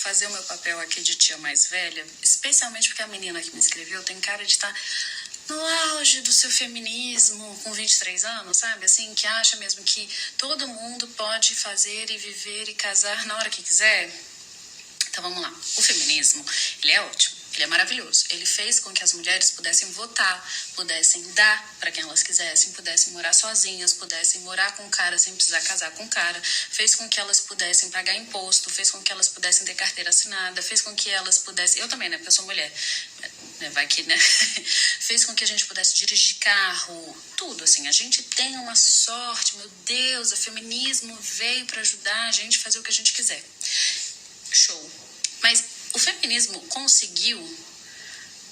fazer o meu papel aqui de tia mais velha, especialmente porque a menina que me escreveu tem cara de estar no auge do seu feminismo com 23 anos, sabe? Assim, que acha mesmo que todo mundo pode fazer e viver e casar na hora que quiser. Então vamos lá. O feminismo, ele é ótimo. Ele é maravilhoso. Ele fez com que as mulheres pudessem votar, pudessem dar para quem elas quisessem, pudessem morar sozinhas, pudessem morar com cara sem precisar casar com cara, fez com que elas pudessem pagar imposto, fez com que elas pudessem ter carteira assinada, fez com que elas pudessem... Eu também, né? Porque eu sou mulher. Vai que, né? Fez com que a gente pudesse dirigir carro, tudo, assim. A gente tem uma sorte, meu Deus, o feminismo veio para ajudar a gente a fazer o que a gente quiser. Show. Mas o feminismo conseguiu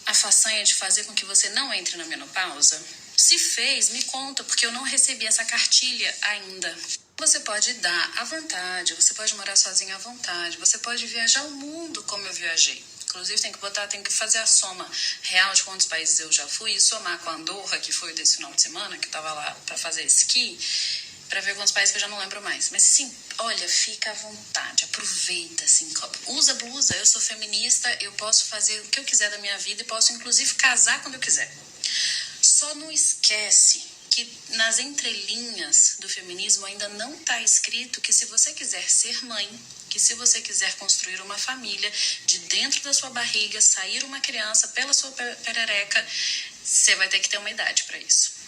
a façanha de fazer com que você não entre na menopausa? Se fez, me conta, porque eu não recebi essa cartilha ainda. Você pode dar à vontade, você pode morar sozinha à vontade, você pode viajar o mundo como eu viajei. Inclusive tem que fazer a soma real de quantos países eu já fui e somar com a Andorra, que foi desse final de semana, que eu tava lá para fazer esqui, para ver quantos países que eu já não lembro mais. Mas sim, olha, fica à vontade, aproveita, assim, usa blusa, eu sou feminista, eu posso fazer o que eu quiser da minha vida e posso inclusive casar quando eu quiser. Só não esquece que nas entrelinhas do feminismo ainda não está escrito que se você quiser ser mãe, que se você quiser construir uma família, de dentro da sua barriga, sair uma criança pela sua perereca, você vai ter que ter uma idade para isso.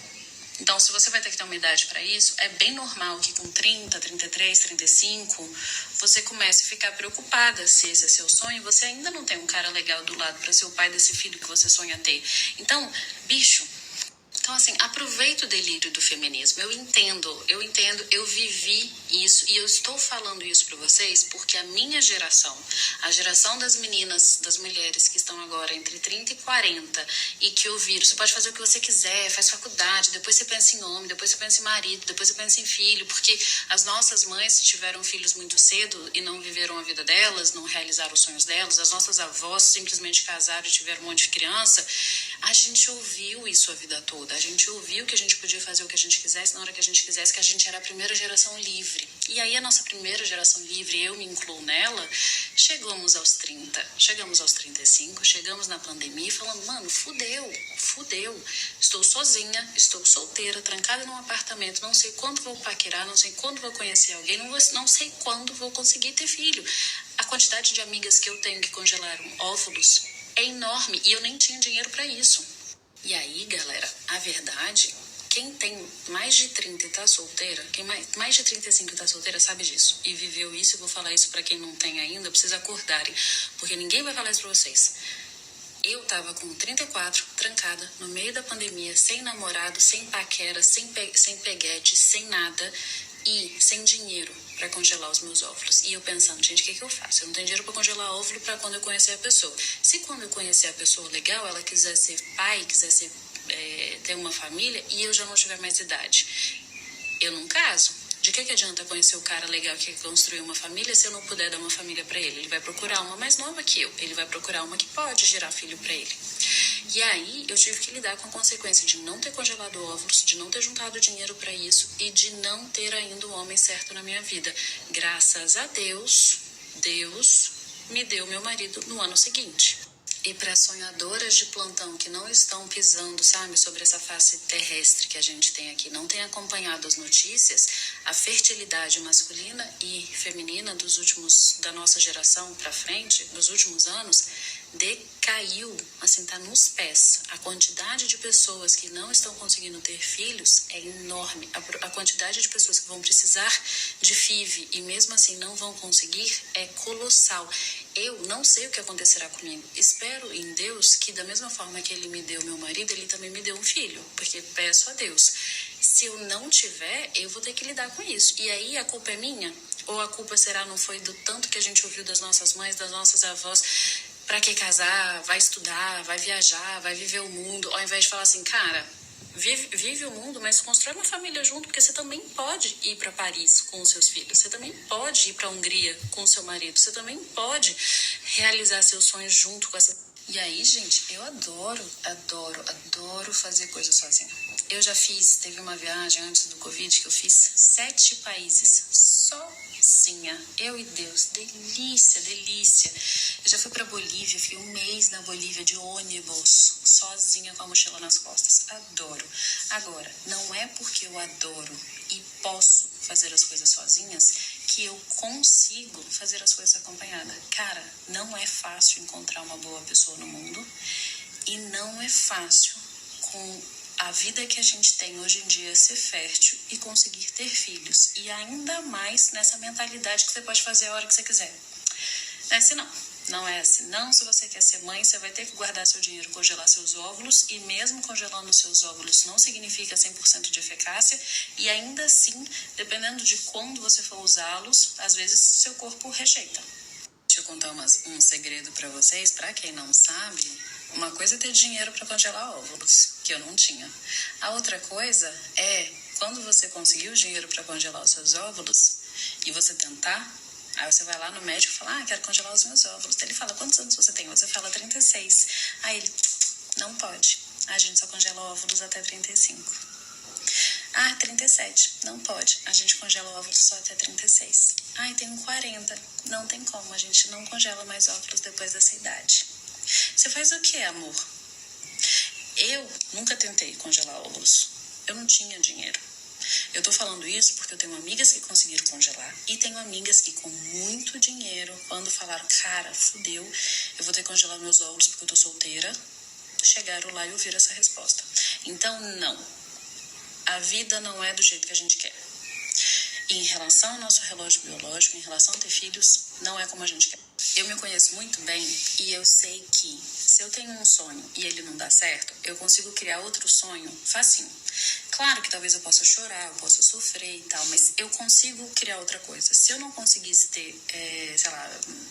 Então, se você vai ter que ter uma idade para isso, é bem normal que com 30, 33, 35, você comece a ficar preocupada se esse é seu sonho e você ainda não tem um cara legal do lado para ser o pai desse filho que você sonha ter. Então, bicho... Então, assim, aproveita o delírio do feminismo. Eu entendo, eu vivi isso e eu estou falando isso para vocês porque a minha geração, a geração das meninas, das mulheres que estão agora entre 30 e 40 e que ouviram, você pode fazer o que você quiser, faz faculdade, depois você pensa em homem, depois você pensa em marido, depois você pensa em filho, porque as nossas mães tiveram filhos muito cedo e não viveram a vida delas, não realizaram os sonhos delas, as nossas avós simplesmente casaram e tiveram um monte de criança. A gente ouviu isso a vida toda. A gente ouviu que a gente podia fazer o que a gente quisesse na hora que a gente quisesse, que a gente era a primeira geração livre. E aí a nossa primeira geração livre, eu me incluo nela, chegamos aos 30, chegamos aos 35, chegamos na pandemia e falamos, mano, fudeu. Estou sozinha, estou solteira, trancada num apartamento, não sei quando vou paquerar, não sei quando vou conhecer alguém, não sei quando vou conseguir ter filho. A quantidade de amigas que eu tenho que congelaram óvulos é enorme e eu nem tinha dinheiro para isso. E aí, galera, a verdade, quem tem mais de 30 e tá solteira, quem mais de 35 e tá solteira sabe disso. E viveu isso, eu vou falar isso para quem não tem ainda, precisa acordarem, porque ninguém vai falar isso pra vocês. Eu tava com 34, trancada, no meio da pandemia, sem namorado, sem paquera, sem peguete, sem nada e sem dinheiro para congelar os meus óvulos. E eu pensando, gente, o que eu faço? Eu não tenho dinheiro para congelar óvulo para quando eu conhecer a pessoa. Se quando eu conhecer a pessoa legal, ela quiser ser pai, quiser ser, ter uma família e eu já não tiver mais idade, eu não caso. De que adianta conhecer o cara legal que quer construir uma família se eu não puder dar uma família para ele? Ele vai procurar uma mais nova que eu. Ele vai procurar uma que pode gerar filho para ele. E aí eu tive que lidar com a consequência de não ter congelado óvulos, de não ter juntado dinheiro para isso e de não ter ainda o homem certo na minha vida. Graças a Deus, Deus me deu meu marido no ano seguinte. E para sonhadoras de plantão que não estão pisando, sabe, sobre essa face terrestre que a gente tem aqui, não tem acompanhado as notícias, a fertilidade masculina e feminina da nossa geração para frente, dos últimos anos, decaiu, assim, tá nos pés. A quantidade de pessoas que não estão conseguindo ter filhos é enorme. A quantidade de pessoas que vão precisar de FIV e mesmo assim não vão conseguir é colossal. Eu não sei o que acontecerá comigo. Espero em Deus que da mesma forma que ele me deu meu marido, ele também me deu um filho, porque peço a Deus. Se eu não tiver, eu vou ter que lidar com isso. E aí a culpa é minha? Ou a culpa não foi do tanto que a gente ouviu das nossas mães, das nossas avós? Pra que casar? Vai estudar, vai viajar, vai viver o mundo, ao invés de falar assim, cara, vive o mundo, mas constrói uma família junto, porque você também pode ir para Paris com os seus filhos, você também pode ir para a Hungria com o seu marido, você também pode realizar seus sonhos junto com essa... E aí, gente, eu adoro fazer coisa sozinha. Eu já teve uma viagem antes do Covid que eu fiz 7 países sozinha. Eu e Deus. Delícia, delícia. Eu já fui pra Bolívia, fiquei um mês na Bolívia de ônibus, sozinha com a mochila nas costas. Adoro. Agora, não é porque eu adoro e posso fazer as coisas sozinhas que eu consigo fazer as coisas acompanhada. Cara, não é fácil encontrar uma boa pessoa no mundo e não é fácil com a vida que a gente tem hoje em dia ser fértil e conseguir ter filhos. E ainda mais nessa mentalidade que você pode fazer a hora que você quiser. Não é assim não. Não é assim não. Se você quer ser mãe, você vai ter que guardar seu dinheiro, congelar seus óvulos. E mesmo congelando seus óvulos não significa 100% de eficácia. E ainda assim, dependendo de quando você for usá-los, às vezes seu corpo rejeita. Deixa eu contar um segredo pra vocês. Pra quem não sabe, uma coisa é ter dinheiro pra congelar óvulos, que eu não tinha. A outra coisa é, quando você conseguir o dinheiro pra congelar os seus óvulos e você tentar, aí você vai lá no médico e fala, quero congelar os meus óvulos. Ele fala, quantos anos você tem? Você fala 36. Aí ele, não pode. A gente só congela óvulos até 35. 37. Não pode. A gente congela óvulos só até 36. Tenho 40. Não tem como. A gente não congela mais óvulos depois dessa idade. Você faz o que, amor? Eu nunca tentei congelar óvulos. Eu não tinha dinheiro. Eu tô falando isso porque eu tenho amigas que conseguiram congelar e tenho amigas que com muito dinheiro, quando falaram, cara, fudeu, eu vou ter que congelar meus óvulos porque eu tô solteira, chegaram lá e ouviram essa resposta. Então, não. A vida não é do jeito que a gente quer. E em relação ao nosso relógio biológico, em relação a ter filhos, não é como a gente quer. Eu me conheço muito bem e eu sei que se eu tenho um sonho e ele não dá certo, eu consigo criar outro sonho facinho. Claro que talvez eu possa chorar, eu possa sofrer e tal, mas eu consigo criar outra coisa. Se eu não conseguisse ter,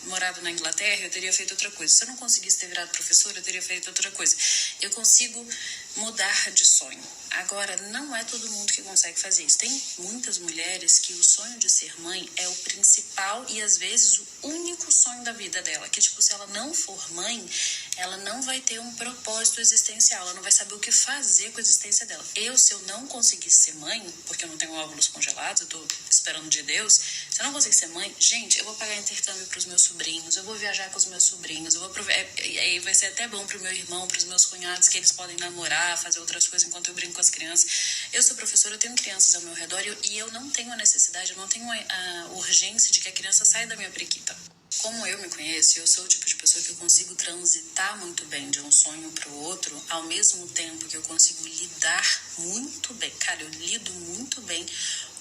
morado na Inglaterra, eu teria feito outra coisa. Se eu não conseguisse ter virado professora, eu teria feito outra coisa. Eu consigo mudar de sonho. Agora, não é todo mundo que consegue fazer isso. Tem muitas mulheres que o sonho de ser mãe é o principal e, às vezes, o único sonho da vida dela. Que, se ela não for mãe, ela não vai ter um propósito existencial. Ela não vai saber o que fazer com a existência dela. Se eu não conseguisse ser mãe, porque eu não tenho óvulos congelados, eu tô esperando de Deus, se eu não conseguir ser mãe, gente, eu vou pagar intercâmbio pros meus sobrinhos, eu vou viajar com os meus sobrinhos, e aí vai ser até bom pro meu irmão, pros meus cunhados, que eles podem namorar, fazer outras coisas enquanto eu brinco com as crianças. Eu sou professora, eu tenho crianças ao meu redor e eu não tenho a necessidade, eu não tenho a urgência de que a criança saia da minha periquita. Como eu me conheço, eu sou o tipo de pessoa que eu consigo transitar muito bem de um sonho para o outro, ao mesmo tempo que eu consigo lidar muito bem. Cara, eu lido muito bem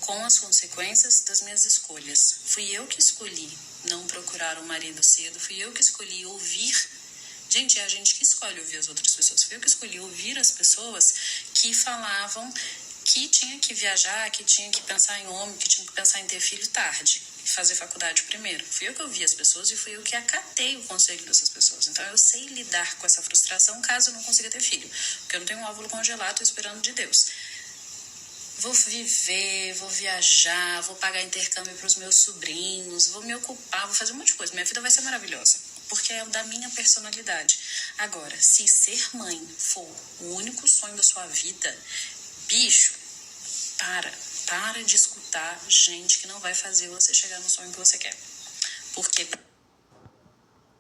com as consequências das minhas escolhas. Fui eu que escolhi não procurar um marido cedo, fui eu que escolhi ouvir. Gente, é a gente que escolhe ouvir as outras pessoas. Fui eu que escolhi ouvir as pessoas que falavam que tinha que viajar, que tinha que pensar em homem, que tinha que pensar em ter filho tarde. Fazer faculdade primeiro. Fui eu que ouvi as pessoas e fui eu que acatei o conselho dessas pessoas. Então eu sei lidar com essa frustração caso eu não consiga ter filho. Porque eu não tenho um óvulo congelado, tô esperando de Deus. Vou viver, vou viajar, vou pagar intercâmbio para os meus sobrinhos, vou me ocupar, vou fazer um monte de coisa. Minha vida vai ser maravilhosa, porque é da minha personalidade. Agora, se ser mãe for o único sonho da sua vida, bicho, para de escutar gente que não vai fazer você chegar no sonho que você quer. Porque